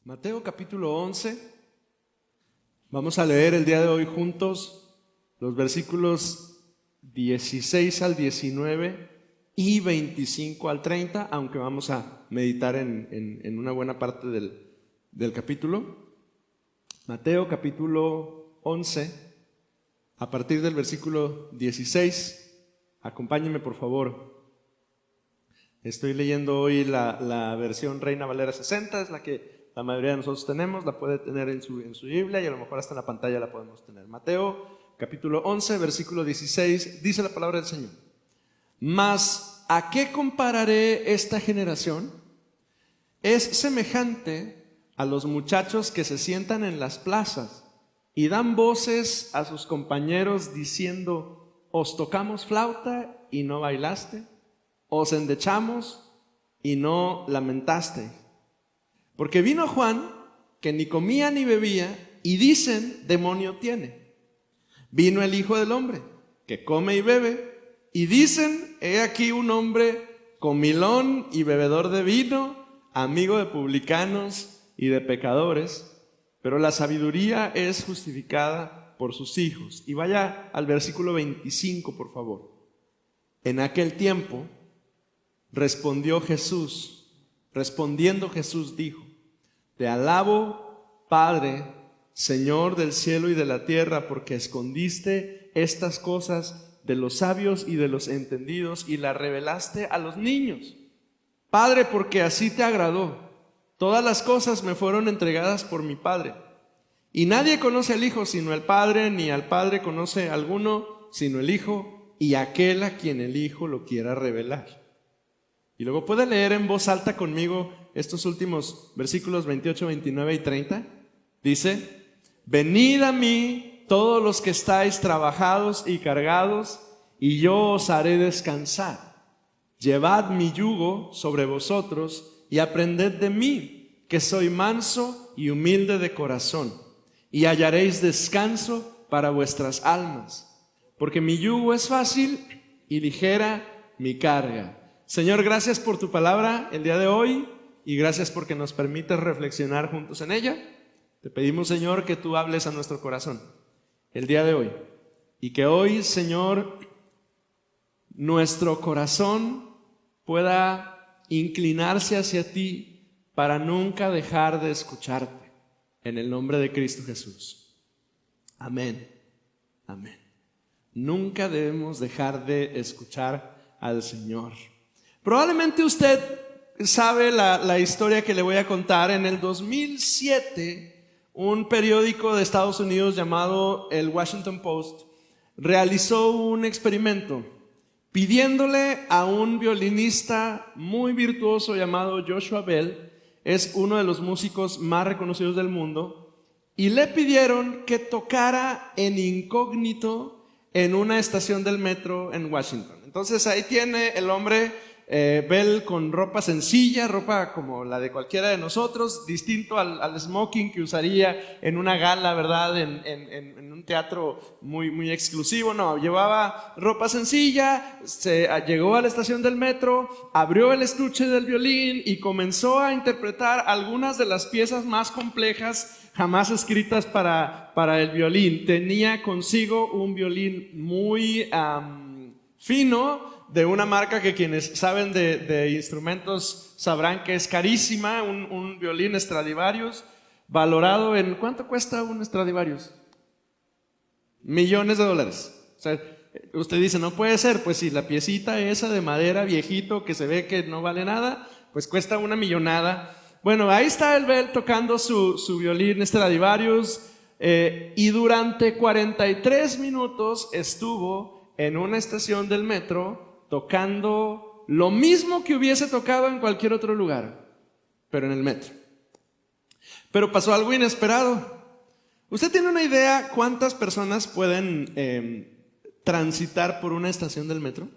Mateo capítulo 11. Vamos a leer el día de hoy juntos los versículos 16 al 19 y 25 al 30, aunque vamos a meditar en una buena parte del capítulo. Mateo capítulo 11, a partir del versículo 16. Acompáñenme por favor. Estoy leyendo hoy la versión Reina Valera 60, es la que la mayoría de nosotros tenemos, la puede tener en su Biblia y a lo mejor hasta en la pantalla la podemos tener. Mateo capítulo 11, versículo 16, dice la palabra del Señor: Mas, ¿a qué compararé esta generación? Es semejante a los muchachos que se sientan en las plazas y dan voces a sus compañeros diciendo: ¿Os tocamos flauta y no bailaste? ¿Os endechamos y no lamentaste? Porque vino Juan, que ni comía ni bebía, y dicen: demonio tiene. Vino el Hijo del Hombre, que come y bebe, y dicen: he aquí un hombre comilón y bebedor de vino, amigo de publicanos y de pecadores. Pero la sabiduría es justificada por sus hijos. Y vaya al versículo 25, por favor. En aquel tiempo respondiendo Jesús dijo: Te alabo, Padre, Señor del cielo y de la tierra, porque escondiste estas cosas de los sabios y de los entendidos y las revelaste a los niños. Padre, porque así te agradó. Todas las cosas me fueron entregadas por mi Padre. Y nadie conoce al Hijo sino el Padre, ni al Padre conoce alguno sino el Hijo, y aquel a quien el Hijo lo quiera revelar. Y luego puede leer en voz alta conmigo estos últimos versículos 28, 29 y 30. Dice: venid a mí todos los que estáis trabajados y cargados, y yo os haré descansar. Llevad mi yugo sobre vosotros y aprended de mí, que soy manso y humilde de corazón, y hallaréis descanso para vuestras almas, porque mi yugo es fácil y ligera mi carga. Señor, gracias por tu palabra el día de hoy y gracias porque nos permites reflexionar juntos en ella. Te pedimos, Señor, que tú hables a nuestro corazón el día de hoy y que hoy, Señor, nuestro corazón pueda inclinarse hacia ti para nunca dejar de escucharte. En el nombre de Cristo Jesús. Amén. Amén. Nunca debemos dejar de escuchar al Señor. Probablemente usted sabe la historia que le voy a contar. En el 2007, un periódico de Estados Unidos llamado el Washington Post realizó un experimento pidiéndole a un violinista muy virtuoso llamado Joshua Bell, es uno de los músicos más reconocidos del mundo, y le pidieron que tocara en incógnito en una estación del metro en Washington. Entonces ahí tiene el hombre Bell con ropa sencilla, ropa como la de cualquiera de nosotros, distinto al smoking que usaría en una gala, ¿verdad? En un teatro muy exclusivo. No, llevaba ropa sencilla, llegó a la estación del metro, abrió el estuche del violín y comenzó a interpretar algunas de las piezas más complejas jamás escritas para el violín. Tenía consigo un violín muy fino, de una marca que quienes saben de instrumentos sabrán que es carísima, un violín Stradivarius, valorado en... ¿cuánto cuesta un Stradivarius? Millones de dólares. O sea, usted dice, no puede ser, pues si la piecita esa de madera viejito que se ve que no vale nada, pues cuesta una millonada. Bueno, ahí está el Bell tocando su violín Stradivarius, y durante 43 minutos estuvo en una estación del metro tocando lo mismo que hubiese tocado en cualquier otro lugar, pero en el metro. Pero pasó algo inesperado. ¿Usted tiene una idea cuántas personas pueden transitar por una estación del metro?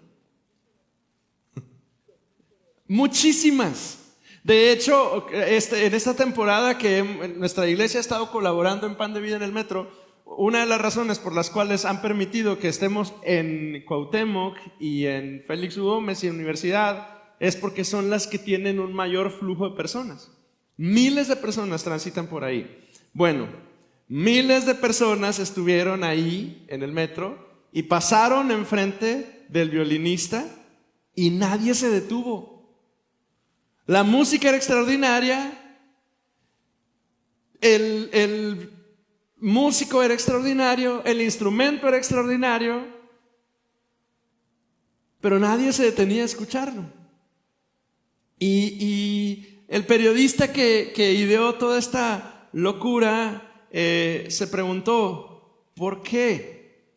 Muchísimas. De hecho, en esta temporada que nuestra iglesia ha estado colaborando en Pan de Vida en el metro, una de las razones por las cuales han permitido que estemos en Cuauhtémoc y en Félix U. Gómez y en Universidad es porque son las que tienen un mayor flujo de personas. Miles de personas transitan por ahí. Bueno, miles de personas estuvieron ahí en el metro y pasaron enfrente del violinista y nadie se detuvo. La música era extraordinaria, el músico era extraordinario, el instrumento era extraordinario, pero nadie se detenía a escucharlo. Y el periodista que ideó toda esta locura se preguntó, ¿por qué?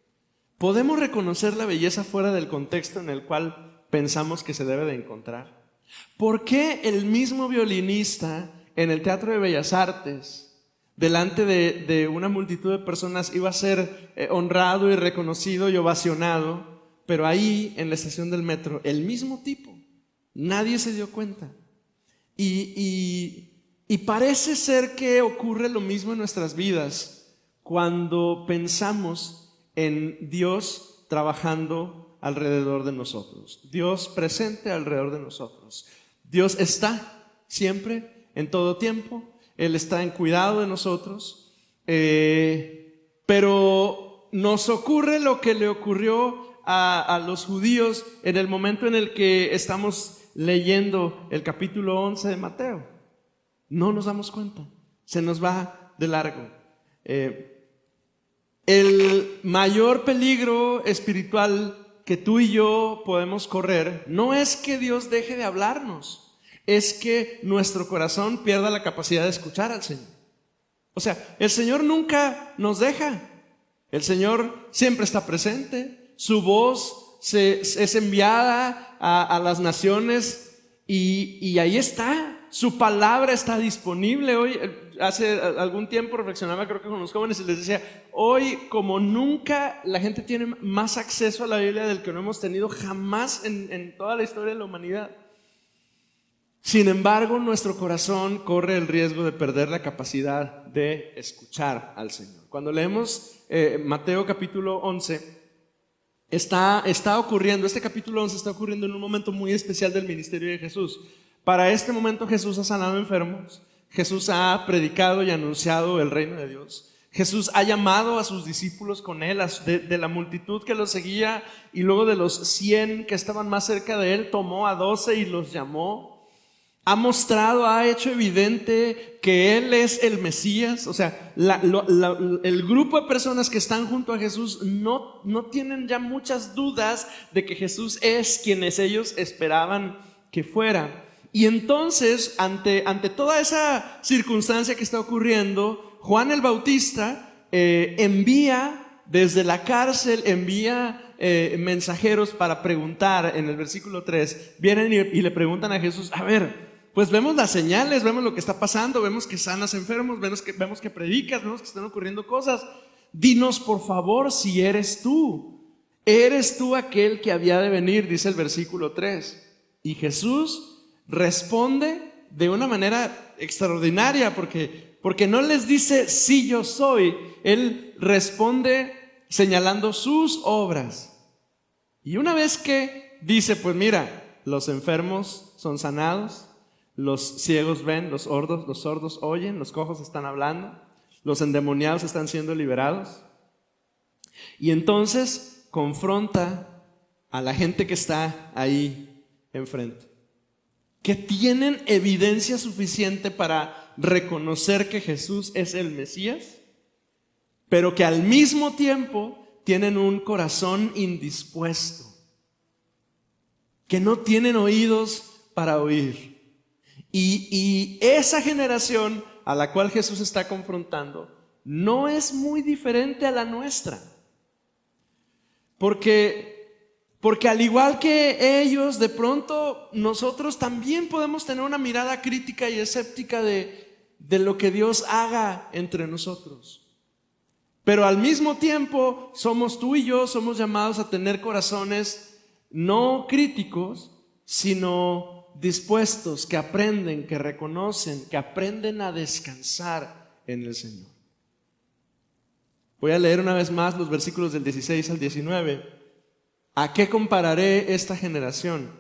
¿Podemos reconocer la belleza fuera del contexto en el cual pensamos que se debe de encontrar? ¿Por qué el mismo violinista en el Teatro de Bellas Artes, delante de una multitud de personas, iba a ser honrado y reconocido y ovacionado, pero ahí en la estación del metro, el mismo tipo, nadie se dio cuenta? Y parece ser que ocurre lo mismo en nuestras vidas cuando pensamos en Dios trabajando alrededor de nosotros, Dios presente alrededor de nosotros. Dios está siempre, en todo tiempo, Él está en cuidado de nosotros, pero nos ocurre lo que le ocurrió a los judíos en el momento en el que estamos leyendo el capítulo 11 de Mateo. No nos damos cuenta, se nos va de largo. El mayor peligro espiritual que tú y yo podemos correr no es que Dios deje de hablarnos, es que nuestro corazón pierda la capacidad de escuchar al Señor. O sea, el Señor nunca nos deja, el Señor siempre está presente, su voz es enviada a las naciones y ahí está, su palabra está disponible. Hoy, hace algún tiempo reflexionaba, creo que con los jóvenes, y les decía, hoy como nunca la gente tiene más acceso a la Biblia del que no hemos tenido jamás en toda la historia de la humanidad. Sin embargo, nuestro corazón corre el riesgo de perder la capacidad de escuchar al Señor. Cuando leemos Mateo capítulo 11, está ocurriendo, este capítulo 11 está ocurriendo en un momento muy especial del ministerio de Jesús. Para este momento Jesús ha sanado enfermos, Jesús ha predicado y anunciado el reino de Dios. Jesús ha llamado a sus discípulos con Él, de la multitud que lo seguía, y luego de los 100 que estaban más cerca de Él, tomó a 12 y los llamó. Ha mostrado, ha hecho evidente que Él es el Mesías. O sea, el grupo de personas que están junto a Jesús no tienen ya muchas dudas de que Jesús es quienes ellos esperaban que fuera. Y entonces, ante toda esa circunstancia que está ocurriendo, Juan el Bautista envía desde la cárcel, mensajeros para preguntar. En el versículo 3, vienen y le preguntan a Jesús, a ver, pues vemos las señales, vemos lo que está pasando, vemos que sanas enfermos, vemos que predicas, vemos que están ocurriendo cosas. Dinos por favor si eres tú aquel que había de venir, dice el versículo 3. Y Jesús responde de una manera extraordinaria, porque no les dice sí yo soy, Él responde señalando sus obras. Y una vez que dice, pues mira, los enfermos son sanados, los ciegos ven, los sordos oyen, los cojos están hablando, los endemoniados están siendo liberados. Y entonces confronta a la gente que está ahí enfrente, que tienen evidencia suficiente para reconocer que Jesús es el Mesías, pero que al mismo tiempo tienen un corazón indispuesto, que no tienen oídos para oír. Y esa generación a la cual Jesús está confrontando no es muy diferente a la nuestra, porque al igual que ellos, de pronto nosotros también podemos tener una mirada crítica y escéptica de lo que Dios haga entre nosotros. Pero al mismo tiempo somos tú y yo, somos llamados a tener corazones no críticos, sino dispuestos, que aprenden, que reconocen, que aprenden a descansar en el Señor. Voy a leer una vez más los versículos del 16 al 19. ¿A qué compararé esta generación?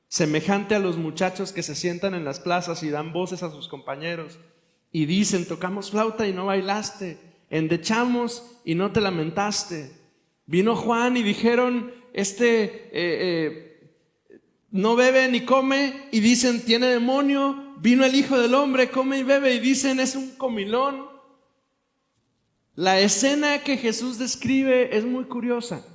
semejante a los muchachos que se sientan en las plazas y dan voces a sus compañeros y dicen: tocamos flauta y no bailaste, endechamos y no te lamentaste. Vino Juan y dijeron: no bebe ni come, y dicen: tiene demonio. Vino el Hijo del Hombre, come y bebe, y dicen: es un comilón. La escena que Jesús describe es muy curiosa,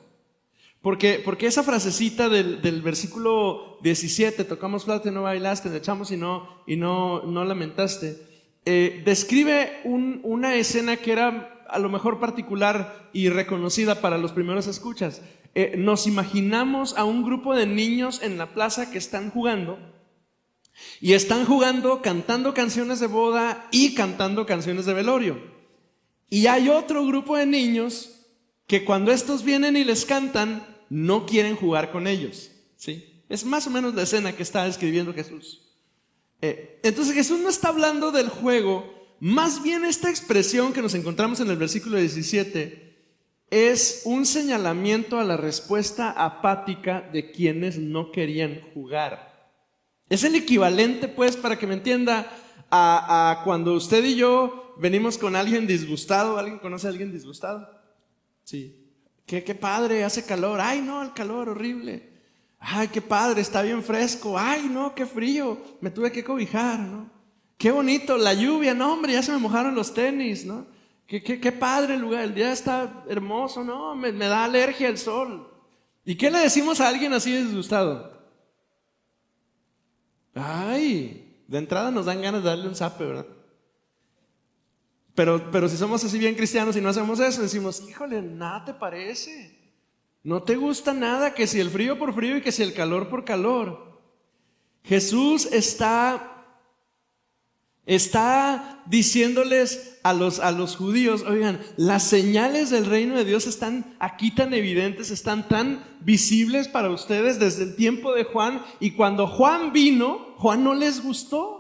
porque esa frasecita del versículo 17, tocamos flauta y no bailaste, endechamos y no lamentaste, describe una escena que era a lo mejor particular y reconocida para los primeros escuchas. Nos imaginamos a un grupo de niños en la plaza que están jugando, y están jugando cantando canciones de boda y cantando canciones de velorio. Y hay otro grupo de niños que cuando estos vienen y les cantan, no quieren jugar con ellos, ¿sí? Es más o menos la escena que está describiendo Jesús. Entonces Jesús no está hablando del juego, más bien esta expresión que nos encontramos en el versículo 17 es un señalamiento a la respuesta apática de quienes no querían jugar. Es el equivalente, pues, para que me entienda, a cuando usted y yo venimos con alguien disgustado. ¿Alguien conoce a alguien disgustado? Sí. Qué padre, hace calor. Ay, no, el calor horrible. Ay, qué padre, está bien fresco. Ay, no, qué frío, me tuve que cobijar, ¿no? Qué bonito, la lluvia. No, hombre, ya se me mojaron los tenis, ¿no? Qué padre el lugar, el día está hermoso. No, me da alergia el sol. ¿Y qué le decimos a alguien así disgustado? Ay, de entrada nos dan ganas de darle un zape, ¿verdad? Pero si somos así bien cristianos y no hacemos eso, decimos: híjole, nada te parece, no te gusta nada, que si el frío por frío y que si el calor por calor. Jesús está diciéndoles a los judíos: oigan, las señales del reino de Dios están aquí tan evidentes, están tan visibles para ustedes desde el tiempo de Juan, y cuando Juan vino, Juan no les gustó.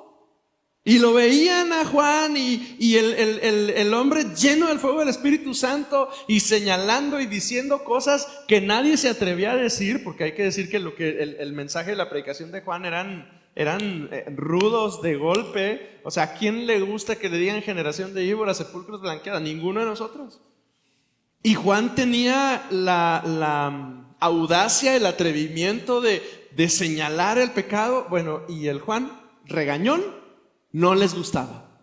Y lo veían a Juan y el hombre lleno del fuego del Espíritu Santo, y señalando y diciendo cosas que nadie se atrevía a decir, porque hay que decir que el mensaje de la predicación de Juan eran rudos de golpe. O sea, ¿a quién le gusta que le digan generación de víboras, sepulcros blanqueados? Ninguno de nosotros. Y Juan tenía la audacia, el atrevimiento de señalar el pecado. Bueno, y el Juan regañón no les gustaba.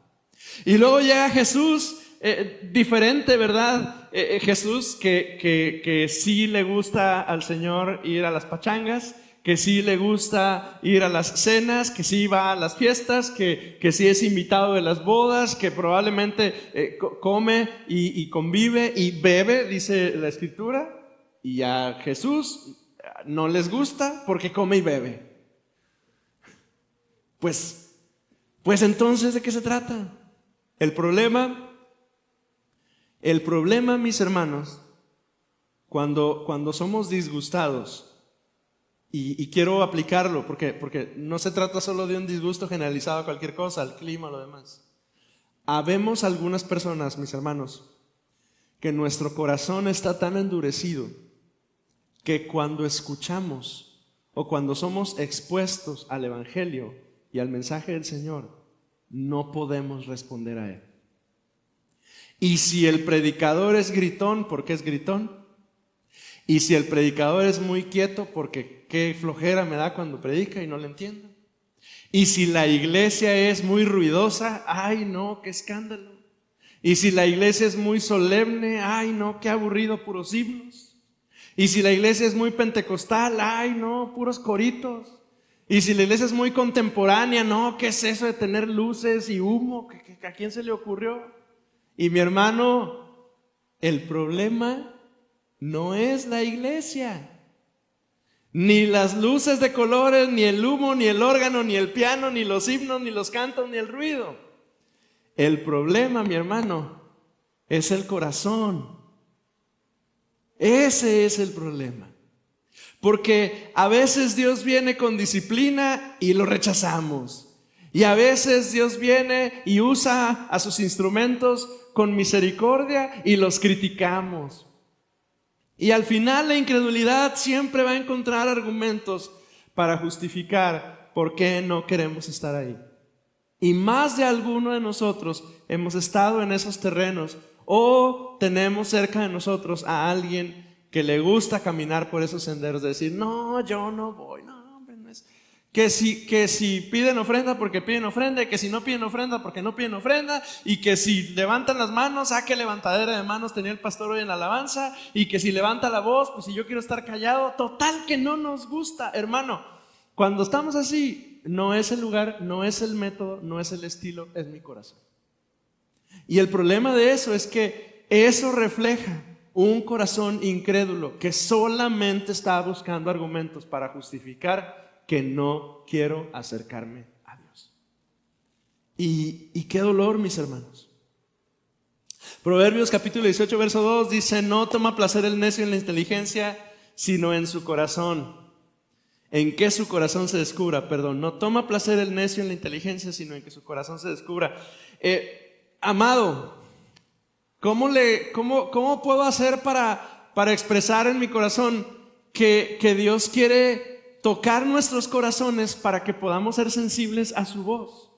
Y luego llega Jesús, diferente, ¿verdad? Jesús que sí le gusta al Señor ir a las pachangas, que sí le gusta ir a las cenas, que sí va a las fiestas, que sí es invitado de las bodas, que probablemente come y convive y bebe, dice la Escritura. Y a Jesús no les gusta porque come y bebe. Pues entonces, ¿de qué se trata? El problema, mis hermanos, cuando somos disgustados, y quiero aplicarlo porque no se trata solo de un disgusto generalizado a cualquier cosa, al clima o lo demás. Habemos algunas personas, mis hermanos, que nuestro corazón está tan endurecido que cuando escuchamos o cuando somos expuestos al Evangelio y al mensaje del Señor, no podemos responder a él. Y si el predicador es gritón, ¿por qué es gritón? Y si el predicador es muy quieto, porque qué flojera me da cuando predica y no le entiendo. Y si la iglesia es muy ruidosa, ay no, qué escándalo. Y si la iglesia es muy solemne, ay no, qué aburrido, puros himnos. Y si la iglesia es muy pentecostal, ay no, puros coritos. Y si la iglesia es muy contemporánea, no, ¿qué es eso de tener luces y humo? ¿A quién se le ocurrió? Y mi hermano, el problema no es la iglesia, ni las luces de colores, ni el humo, ni el órgano, ni el piano, ni los himnos, ni los cantos, ni el ruido. El problema, mi hermano, es el corazón. Ese es el problema. Porque a veces Dios viene con disciplina y lo rechazamos. Y a veces Dios viene y usa a sus instrumentos con misericordia y los criticamos. Y al final la incredulidad siempre va a encontrar argumentos para justificar por qué no queremos estar ahí. Y más de alguno de nosotros hemos estado en esos terrenos o tenemos cerca de nosotros a alguien que le gusta caminar por esos senderos, de decir, no, yo no voy, no, hombre, no es. Que si piden ofrenda porque piden ofrenda, y que si no piden ofrenda porque no piden ofrenda, y que si levantan las manos, qué levantadera de manos tenía el pastor hoy en la alabanza, y que si levanta la voz, pues si yo quiero estar callado, total que no nos gusta, hermano. Cuando estamos así, no es el lugar, no es el método, no es el estilo, es mi corazón. Y el problema de eso es que eso refleja un corazón incrédulo que solamente está buscando argumentos para justificar que no quiero acercarme a Dios. Y qué dolor, mis hermanos. Proverbios capítulo 18, verso 2 dice, no toma placer el necio en la inteligencia, sino en su corazón. En que su corazón se descubra, no toma placer el necio en la inteligencia, sino en que su corazón se descubra. Amado, ¿cómo puedo hacer para expresar en mi corazón que Dios quiere tocar nuestros corazones para que podamos ser sensibles a su voz?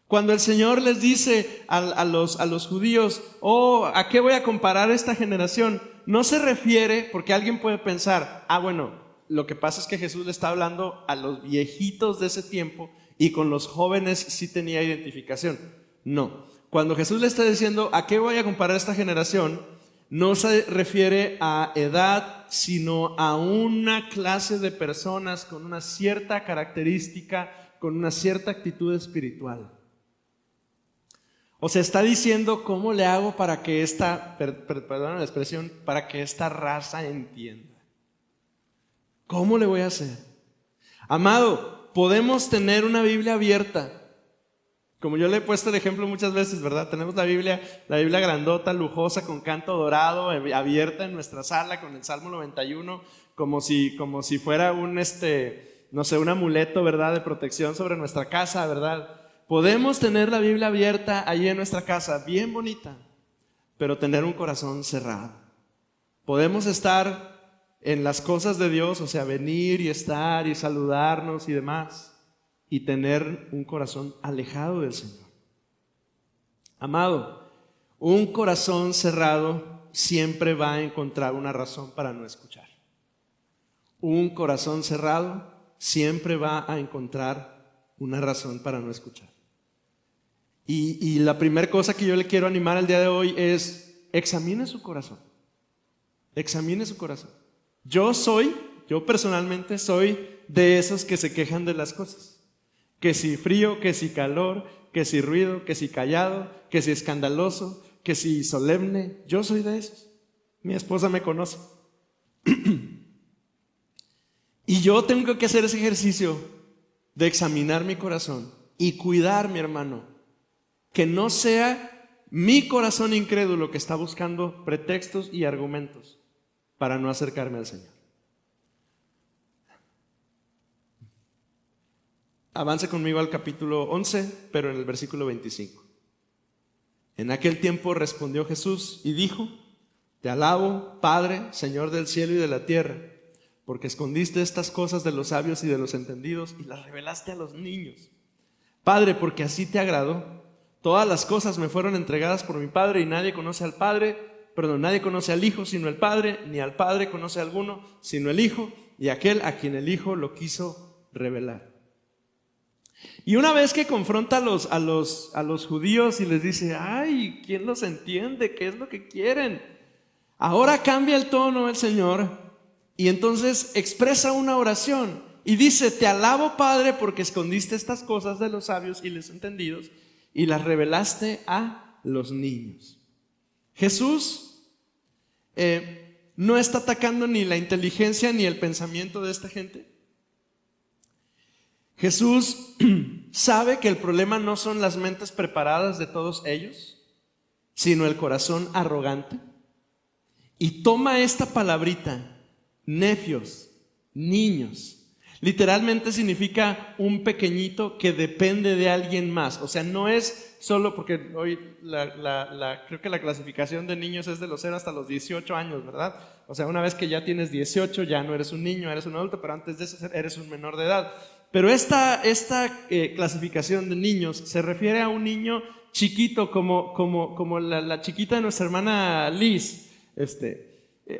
Cuando el Señor les dice a los judíos, ¿a qué voy a comparar esta generación? No se refiere, porque alguien puede pensar, bueno, lo que pasa es que Jesús le está hablando a los viejitos de ese tiempo y con los jóvenes sí tenía identificación. No, cuando Jesús le está diciendo ¿a qué voy a comparar esta generación? No se refiere a edad, sino a una clase de personas con una cierta característica, con una cierta actitud espiritual. O sea, está diciendo ¿cómo le hago para que perdón la expresión, para que esta raza entienda? ¿Cómo le voy a hacer? Amado, podemos tener una Biblia abierta. Como yo le he puesto el ejemplo muchas veces, ¿verdad? Tenemos la Biblia grandota, lujosa, con canto dorado, abierta en nuestra sala con el Salmo 91, como si fuera un amuleto, ¿verdad? De protección sobre nuestra casa, ¿verdad? Podemos tener la Biblia abierta allí en nuestra casa, bien bonita, pero tener un corazón cerrado. Podemos estar en las cosas de Dios, o sea, venir y estar y saludarnos y demás, y tener un corazón alejado del Señor. Amado, un corazón cerrado siempre va a encontrar una razón para no escuchar. Un corazón cerrado siempre va a encontrar una razón para no escuchar. Y la primera cosa que yo le quiero animar el día de hoy es, examine su corazón. Examine su corazón. Yo personalmente soy de esos que se quejan de las cosas. Que si frío, que si calor, que si ruido, que si callado, que si escandaloso, que si solemne. Yo soy de esos. Mi esposa me conoce. Y yo tengo que hacer ese ejercicio de examinar mi corazón y cuidar, mi hermano, que no sea mi corazón incrédulo que está buscando pretextos y argumentos para no acercarme al Señor. Avance conmigo al capítulo 11, pero en el versículo 25. En aquel tiempo respondió Jesús y dijo: Te alabo, Padre, Señor del cielo y de la tierra, porque escondiste estas cosas de los sabios y de los entendidos y las revelaste a los niños. Padre, porque así te agradó. Todas las cosas me fueron entregadas por mi Padre y nadie conoce al Hijo sino el Padre, ni al Padre conoce a alguno sino el Hijo, y aquel a quien el Hijo lo quiso revelar. Y una vez que confronta a los judíos y les dice: ay, ¿quién los entiende? ¿Qué es lo que quieren? Ahora cambia el tono el Señor y entonces expresa una oración y dice: Te alabo, Padre, porque escondiste estas cosas de los sabios y los entendidos y las revelaste a los niños. Jesús no está atacando ni la inteligencia ni el pensamiento de esta gente. Jesús sabe que el problema no son las mentes preparadas de todos ellos, sino el corazón arrogante. Y toma esta palabrita, nefios, niños, Literalmente significa un pequeñito que depende de alguien más. O sea, no es solo porque hoy creo que la clasificación de niños es de los 0 hasta los 18 años, ¿verdad? O sea, una vez que ya tienes 18 ya no eres un niño, eres un adulto, pero antes de eso eres un menor de edad. Pero esta clasificación de niños se refiere a un niño chiquito como la chiquita de nuestra hermana Liz,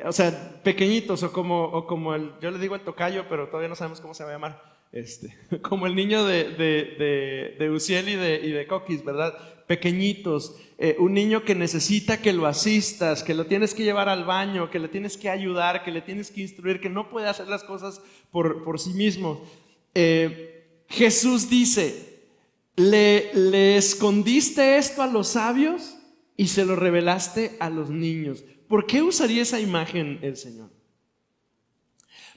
o sea, pequeñitos o como yo le digo el tocayo, pero todavía no sabemos cómo se va a llamar, como el niño de Uziel y de Coquis, ¿verdad? Pequeñitos, un niño que necesita que lo asistas, que lo tienes que llevar al baño, que le tienes que ayudar, que le tienes que instruir, que no puede hacer las cosas por sí mismo. Jesús dice, le escondiste esto a los sabios y se lo revelaste a los niños. ¿Por qué usaría esa imagen el Señor?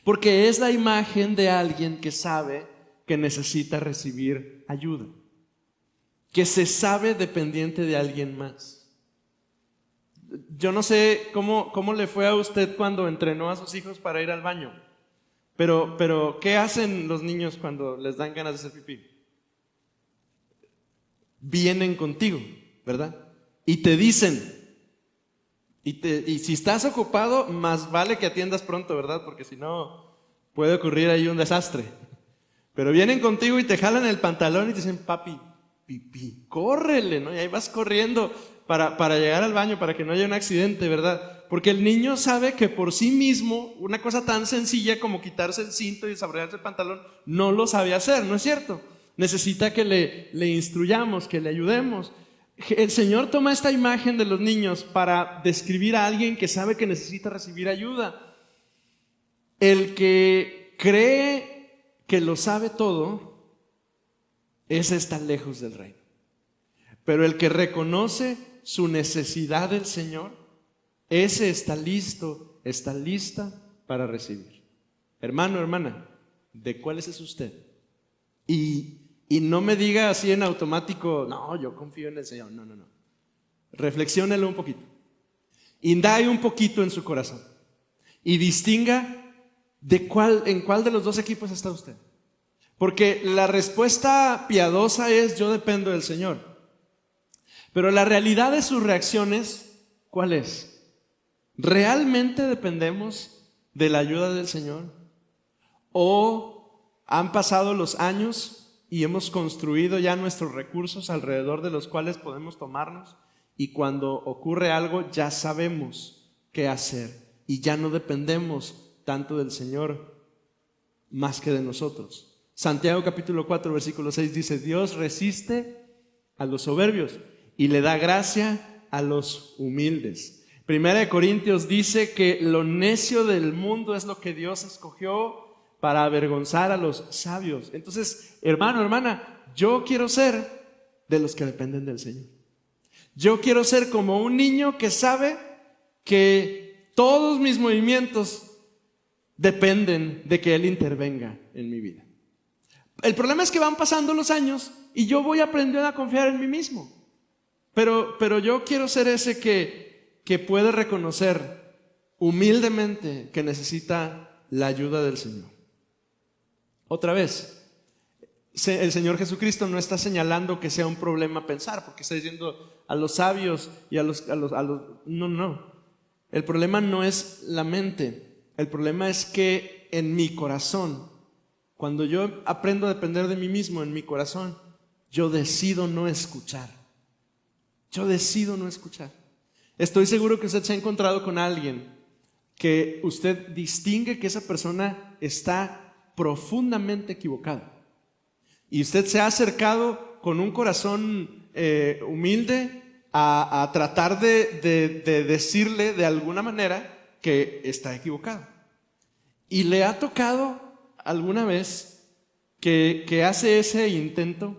Porque es la imagen de alguien que sabe que necesita recibir ayuda, que se sabe dependiente de alguien más. Yo no sé cómo le fue a usted cuando entrenó a sus hijos para ir al baño, pero ¿qué hacen los niños cuando les dan ganas de hacer pipí? Vienen contigo, ¿verdad? Y te dicen. Y si estás ocupado, más vale que atiendas pronto, ¿verdad? Porque si no, puede ocurrir ahí un desastre. Pero vienen contigo y te jalan el pantalón y te dicen, papi, pipí, córrele, ¿no? Y ahí vas corriendo para llegar al baño, para que no haya un accidente, ¿verdad? Porque el niño sabe que por sí mismo, una cosa tan sencilla como quitarse el cinto y desabrocharse el pantalón, no lo sabe hacer, ¿no es cierto? Necesita que le instruyamos, que le ayudemos. El Señor toma esta imagen de los niños para describir a alguien que sabe que necesita recibir ayuda. El que cree que lo sabe todo, ese está lejos del reino. Pero el que reconoce su necesidad del Señor, ese está listo, está lista para recibir. Hermano, hermana, ¿de cuáles es usted? Y no me diga así en automático, no, yo confío en el Señor. No. Reflexiónelo un poquito. Indague un poquito en su corazón. Y distinga en cuál de los dos equipos está usted. Porque la respuesta piadosa es, yo dependo del Señor. Pero la realidad de sus reacciones, ¿cuál es? ¿Realmente dependemos de la ayuda del Señor? ¿O han pasado los años y hemos construido ya nuestros recursos alrededor de los cuales podemos tomarnos, y cuando ocurre algo ya sabemos qué hacer y ya no dependemos tanto del Señor más que de nosotros? Santiago capítulo 4 versículo 6 dice, Dios resiste a los soberbios y le da gracia a los humildes. Primera de Corintios dice que lo necio del mundo es lo que Dios escogió para avergonzar a los sabios. Entonces, hermano, hermana, yo quiero ser de los que dependen del Señor. Yo quiero ser como un niño que sabe que todos mis movimientos dependen de que Él intervenga en mi vida. El problema es que van pasando los años y yo voy aprendiendo a confiar en mí mismo. Pero yo quiero ser ese que puede reconocer humildemente que necesita la ayuda del Señor. Otra vez, el Señor Jesucristo no está señalando que sea un problema pensar, porque está diciendo a los sabios y a los no. El problema no es la mente, el problema es que en mi corazón, cuando yo aprendo a depender de mí mismo, en mi corazón, yo decido no escuchar. Yo decido no escuchar. Estoy seguro que usted se ha encontrado con alguien que usted distingue que esa persona está profundamente equivocado. Y usted se ha acercado con un corazón humilde a tratar de decirle de alguna manera que está equivocado. Y le ha tocado alguna vez que hace ese intento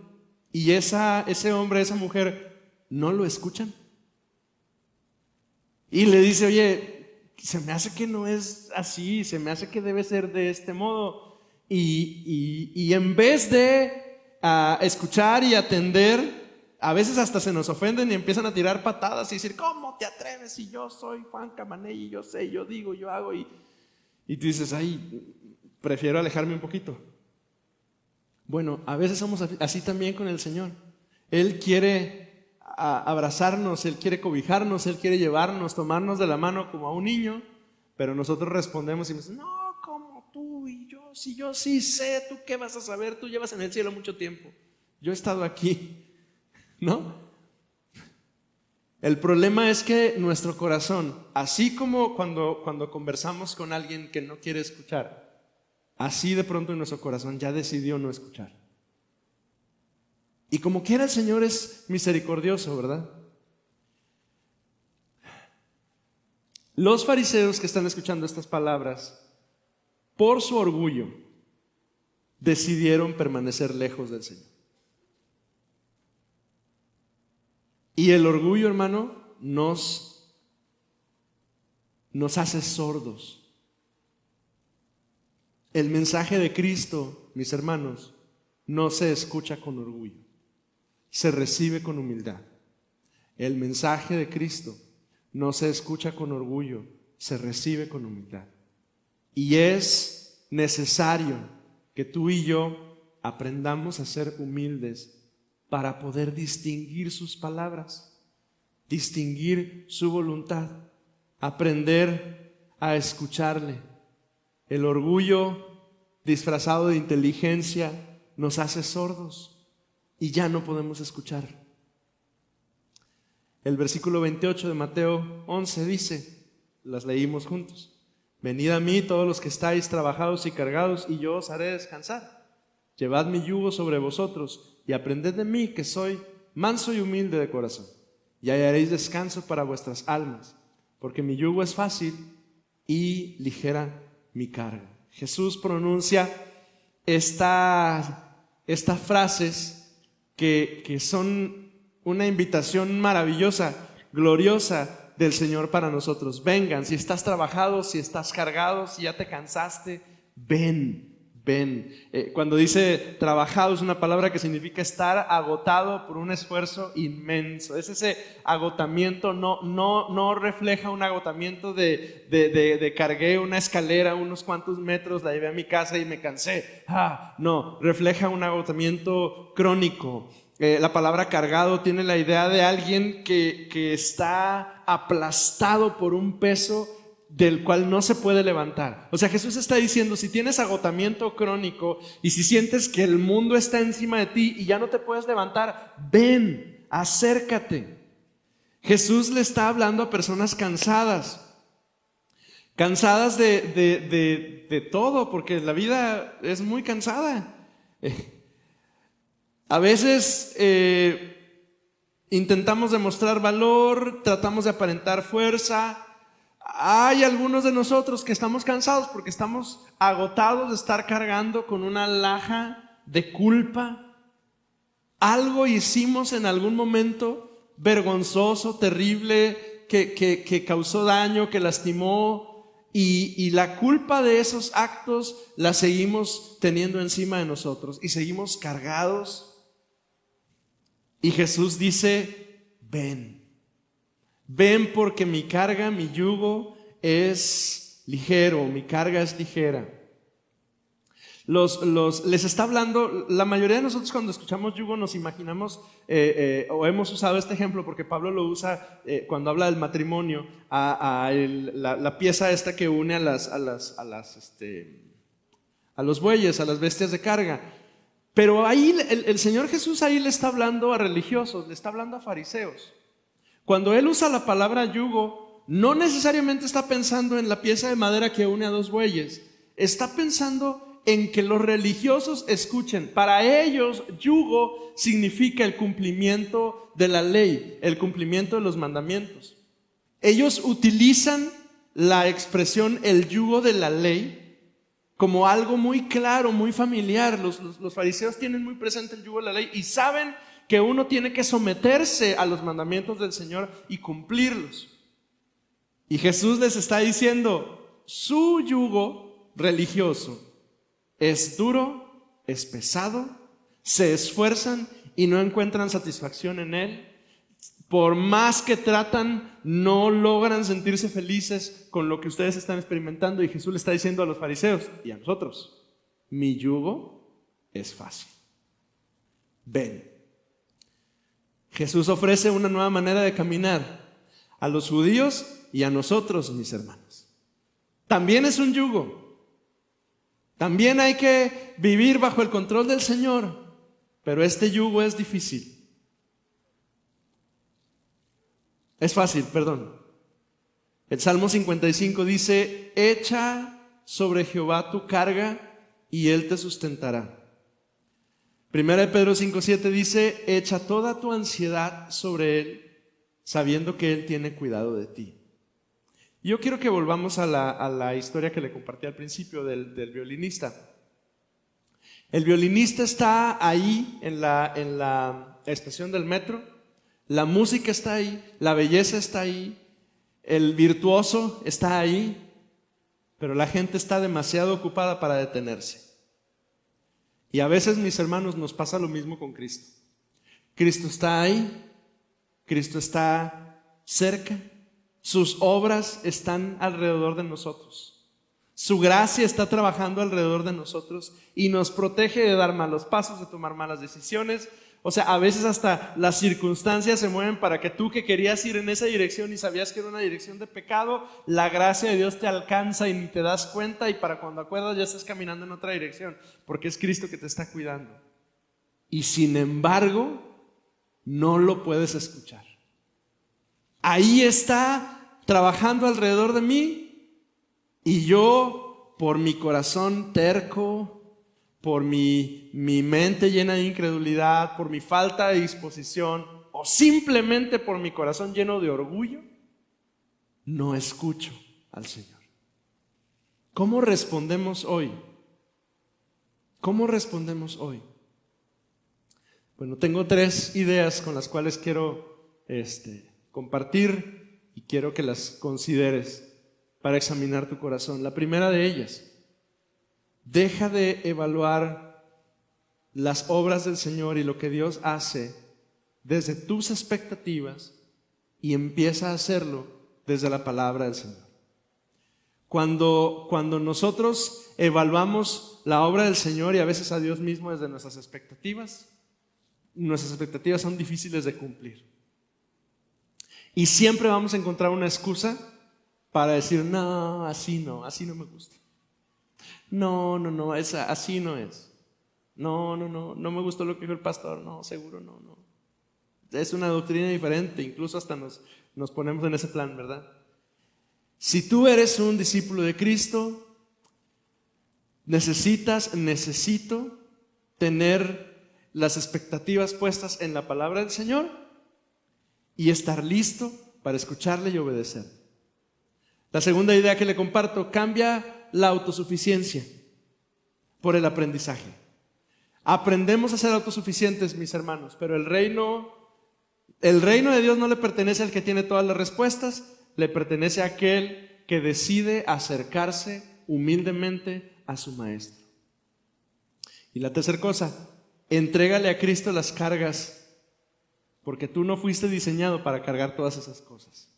y ese hombre, esa mujer no lo escuchan. Y le dice, oye, se me hace que no es así, se me hace que debe ser de este modo. Y en vez de escuchar y atender, a veces hasta se nos ofenden y empiezan a tirar patadas y decir, ¿cómo te atreves si yo soy Juan Camaney y yo sé, yo digo, yo hago? Y tú dices, ay, prefiero alejarme un poquito, Bueno, a veces somos así también con el Señor. Él quiere abrazarnos, Él quiere cobijarnos, Él quiere llevarnos, tomarnos de la mano como a un niño, pero nosotros respondemos y decimos, no, como tú y yo, si yo sí sé, ¿tú qué vas a saber? Tú llevas en el cielo mucho tiempo, yo he estado aquí, ¿no? El problema es que nuestro corazón, así como cuando conversamos con alguien que no quiere escuchar, así de pronto en nuestro corazón ya decidió no escuchar. Y como quiera el Señor es misericordioso, ¿verdad? Los fariseos que están escuchando estas palabras, por su orgullo, decidieron permanecer lejos del Señor. Y el orgullo, hermano, nos hace sordos. El mensaje de Cristo, mis hermanos, no se escucha con orgullo, se recibe con humildad. El mensaje de Cristo no se escucha con orgullo, se recibe con humildad. Y es necesario que tú y yo aprendamos a ser humildes para poder distinguir sus palabras, distinguir su voluntad, aprender a escucharle. El orgullo disfrazado de inteligencia nos hace sordos y ya no podemos escuchar. El versículo 28 de Mateo 11 dice, las leímos juntos: venid a mí todos los que estáis trabajados y cargados, y yo os haré descansar. Llevad mi yugo sobre vosotros y aprended de mí, que soy manso y humilde de corazón, y hallaréis descanso para vuestras almas, porque mi yugo es fácil y ligera mi carga. Jesús pronuncia estas frases que son una invitación maravillosa, gloriosa del Señor para nosotros. Vengan, si estás trabajado, si estás cargado, si ya te cansaste, ven. Cuando dice trabajado es una palabra que significa estar agotado por un esfuerzo inmenso. Es ese agotamiento, no refleja un agotamiento de cargué una escalera unos cuantos metros, la llevé a mi casa y me cansé. No, refleja un agotamiento crónico. La palabra cargado tiene la idea de alguien que está aplastado por un peso del cual no se puede levantar. O sea, Jesús está diciendo, si tienes agotamiento crónico y si sientes que el mundo está encima de ti y ya no te puedes levantar, ven, acércate. Jesús le está hablando a personas cansadas de todo, porque la vida es muy cansada. A veces intentamos demostrar valor, tratamos de aparentar fuerza. Hay algunos de nosotros que estamos cansados porque estamos agotados de estar cargando con una laja de culpa. Algo hicimos en algún momento vergonzoso, terrible, que causó daño, que lastimó, y la culpa de esos actos la seguimos teniendo encima de nosotros y seguimos cargados. Y Jesús dice, ven porque mi carga, mi yugo es ligero, mi carga es ligera. Les está hablando, la mayoría de nosotros cuando escuchamos yugo nos imaginamos, o hemos usado este ejemplo porque Pablo lo usa cuando habla del matrimonio, la pieza esta que une a los bueyes, a las bestias de carga. Pero ahí el Señor Jesús ahí le está hablando a religiosos, le está hablando a fariseos. Cuando Él usa la palabra yugo, no necesariamente está pensando en la pieza de madera que une a dos bueyes. Está pensando en que los religiosos escuchen. Para ellos, yugo significa el cumplimiento de la ley, el cumplimiento de los mandamientos. Ellos utilizan la expresión el yugo de la ley como algo muy claro, muy familiar. Los fariseos tienen muy presente el yugo de la ley y saben que uno tiene que someterse a los mandamientos del Señor y cumplirlos. Y Jesús les está diciendo, su yugo religioso es duro, es pesado, se esfuerzan y no encuentran satisfacción en él. Por más que tratan, no logran sentirse felices con lo que ustedes están experimentando. Y Jesús le está diciendo a los fariseos y a nosotros, mi yugo es fácil. ven. Jesús ofrece una nueva manera de caminar a los judíos y a nosotros, mis hermanos. También es un yugo. También hay que vivir bajo el control del Señor, pero este yugo es difícil. Es fácil, perdón. El Salmo 55 dice: echa sobre Jehová tu carga y Él te sustentará. Primera de Pedro 5:7 dice: echa toda tu ansiedad sobre Él, sabiendo que Él tiene cuidado de ti. Yo quiero que volvamos a la historia que le compartí al principio del violinista. El violinista está ahí en la estación del metro, la música está ahí, la belleza está ahí, el virtuoso está ahí, pero la gente está demasiado ocupada para detenerse. Y a veces, mis hermanos, nos pasa lo mismo con Cristo. Cristo está ahí, Cristo está cerca, sus obras están alrededor de nosotros, su gracia está trabajando alrededor de nosotros y nos protege de dar malos pasos, de tomar malas decisiones. O sea, a veces hasta las circunstancias se mueven para que tú, que querías ir en esa dirección y sabías que era una dirección de pecado, la gracia de Dios te alcanza y ni te das cuenta, y para cuando acuerdas ya estás caminando en otra dirección, porque es Cristo que te está cuidando. Y sin embargo, no lo puedes escuchar. Ahí está trabajando alrededor de mí, y yo, por mi corazón terco, por mi mente llena de incredulidad, por mi falta de disposición, o simplemente por mi corazón lleno de orgullo, no escucho al Señor. ¿Cómo respondemos hoy? ¿Cómo respondemos hoy? Bueno, tengo 3 ideas con las cuales quiero compartir y quiero que las consideres para examinar tu corazón. La primera de ellas: deja de evaluar las obras del Señor y lo que Dios hace desde tus expectativas y empieza a hacerlo desde la palabra del Señor. Cuando nosotros evaluamos la obra del Señor y a veces a Dios mismo desde nuestras expectativas son difíciles de cumplir. Y siempre vamos a encontrar una excusa para decir: no, así no me gusta. No, así no es. No me gustó lo que dijo el pastor. No, seguro no. Es una doctrina diferente, incluso hasta nos ponemos en ese plan, ¿verdad? Si tú eres un discípulo de Cristo, necesito tener las expectativas puestas en la palabra del Señor y estar listo para escucharle y obedecer. La segunda idea que le comparto: cambia la autosuficiencia por el aprendizaje. Aprendemos a ser autosuficientes, mis hermanos, pero el reino de Dios no le pertenece al que tiene todas las respuestas, le pertenece a aquel que decide acercarse humildemente a su maestro. Y la tercera cosa: entrégale a Cristo las cargas, porque tú no fuiste diseñado para cargar todas esas cosas.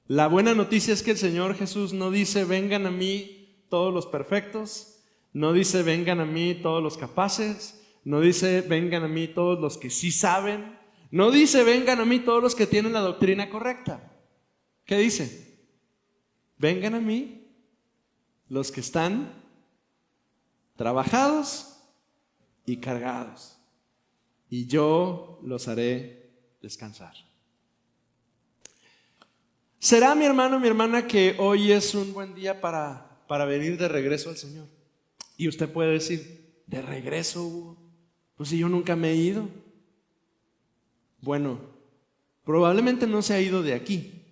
La buena noticia es que el Señor Jesús no dice: vengan a mí todos los perfectos, no dice: vengan a mí todos los capaces, no dice: vengan a mí todos los que sí saben, no dice: vengan a mí todos los que tienen la doctrina correcta. ¿Qué dice? Vengan a mí los que están trabajados y cargados, y yo los haré descansar. ¿Será, mi hermano, mi hermana, que hoy es un buen día para venir de regreso al Señor? Y usted puede decir: ¿de regreso, Hugo? Pues si yo nunca me he ido. Bueno, probablemente no se ha ido de aquí,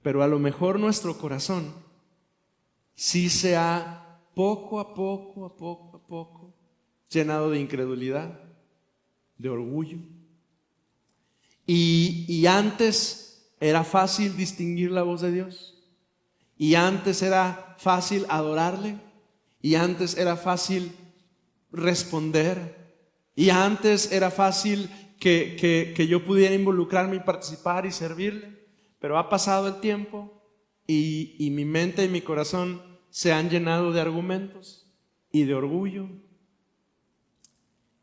pero a lo mejor nuestro corazón sí se ha poco a poco llenado de incredulidad, de orgullo. Y antes era fácil distinguir la voz de Dios, y antes era fácil adorarle, y antes era fácil responder, y antes era fácil que yo pudiera involucrarme y participar y servirle. Pero ha pasado el tiempo y mi mente y mi corazón se han llenado de argumentos y de orgullo,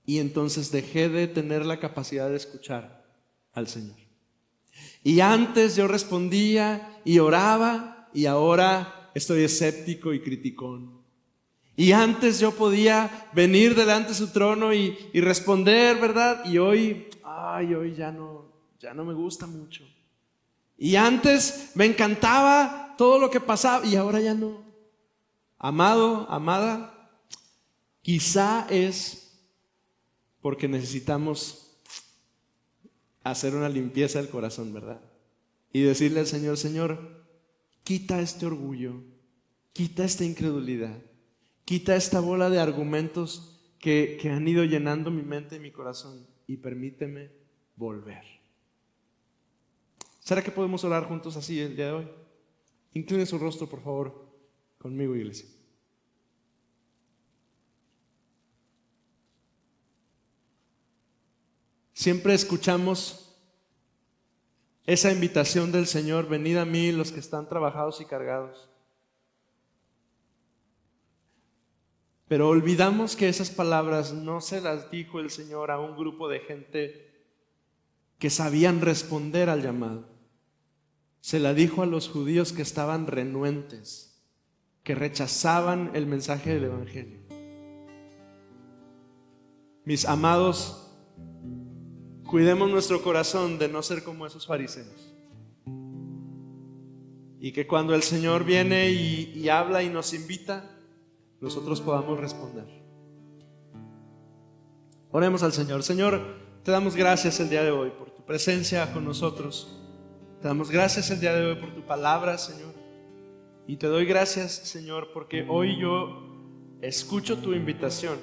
y entonces dejé de tener la capacidad de escuchar al Señor. Y antes yo respondía y oraba, y ahora estoy escéptico y criticón. Y antes yo podía venir delante de su trono y responder, ¿verdad? Y hoy ya no me gusta mucho. Y antes me encantaba todo lo que pasaba y ahora ya no. Amado, amada, quizá es porque necesitamos hacer una limpieza del corazón, ¿verdad? Y decirle al Señor: Señor, quita este orgullo, quita esta incredulidad, quita esta bola de argumentos que han ido llenando mi mente y mi corazón, y permíteme volver. ¿Será que podemos orar juntos así el día de hoy? Incline su rostro, por favor, conmigo, iglesia. Siempre escuchamos esa invitación del Señor: venid a mí los que están trabajados y cargados. Pero olvidamos que esas palabras no se las dijo el Señor a un grupo de gente que sabían responder al llamado. Se la dijo a los judíos que estaban renuentes, que rechazaban el mensaje del Evangelio. Mis amados, cuidemos nuestro corazón de no ser como esos fariseos. Y que cuando el Señor viene y habla y nos invita, nosotros podamos responder. Oremos al Señor. Señor, te damos gracias el día de hoy por tu presencia con nosotros. Te damos gracias el día de hoy por tu palabra, Señor. Y te doy gracias, Señor, porque hoy yo escucho tu invitación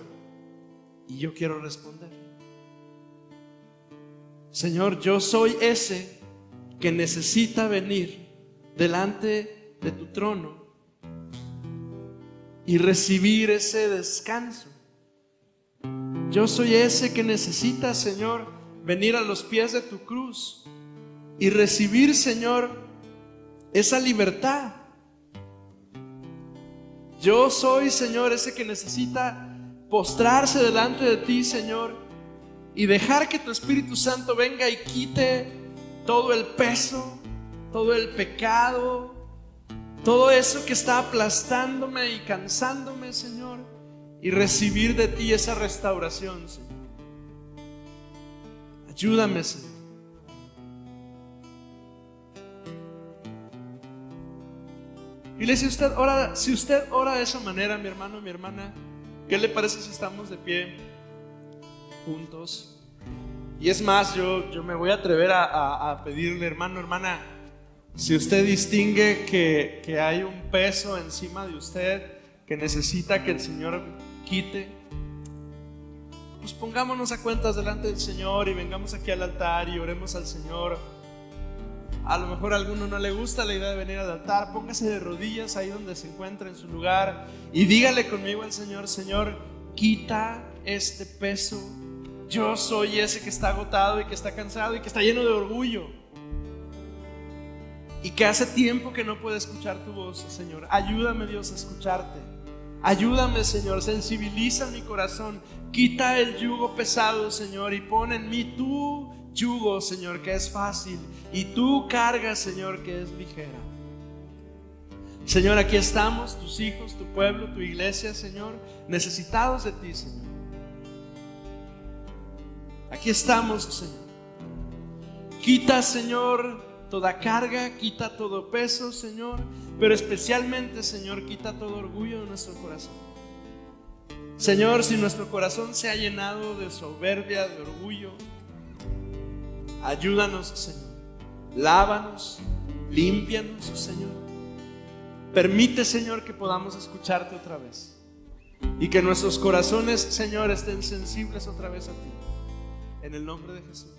y yo quiero responder. Señor, yo soy ese que necesita venir delante de tu trono y recibir ese descanso. Yo soy ese que necesita, Señor, venir a los pies de tu cruz y recibir, Señor, esa libertad. Yo soy, Señor, ese que necesita postrarse delante de ti, Señor, y dejar que tu Espíritu Santo venga y quite todo el peso, todo el pecado, todo eso que está aplastándome y cansándome, Señor, y recibir de ti esa restauración, Señor. Ayúdame, Señor. Iglesia, si usted ora de esa manera, mi hermano, mi hermana, ¿qué le parece si estamos de pie juntos? Y es más, yo me voy a atrever a pedirle, hermano, hermana, si usted distingue que hay un peso encima de usted que necesita que el Señor quite, pues pongámonos a cuentas delante del Señor y vengamos aquí al altar y oremos al Señor. A lo mejor a alguno no le gusta la idea de venir al altar. Póngase de rodillas ahí donde se encuentra en su lugar y dígale conmigo al Señor: Señor, quita este peso. Yo soy ese que está agotado y que está cansado y que está lleno de orgullo y que hace tiempo que no puede escuchar tu voz, Señor. Ayúdame, Dios, a escucharte. Ayúdame, Señor, sensibiliza mi corazón. Quita el yugo pesado, Señor, y pon en mí tu yugo, Señor, que es fácil, y tu carga, Señor, que es ligera. Señor, aquí estamos, tus hijos, tu pueblo, tu iglesia, Señor, necesitados de ti, Señor. Aquí estamos, Señor. Quita, Señor, toda carga, quita todo peso, Señor, pero especialmente, Señor, quita todo orgullo de nuestro corazón. Señor, si nuestro corazón se ha llenado de soberbia, de orgullo, ayúdanos, Señor. Lávanos, límpianos, Señor. Permite, Señor, que podamos escucharte otra vez y que nuestros corazones, Señor, estén sensibles otra vez a ti. En el nombre de Jesús.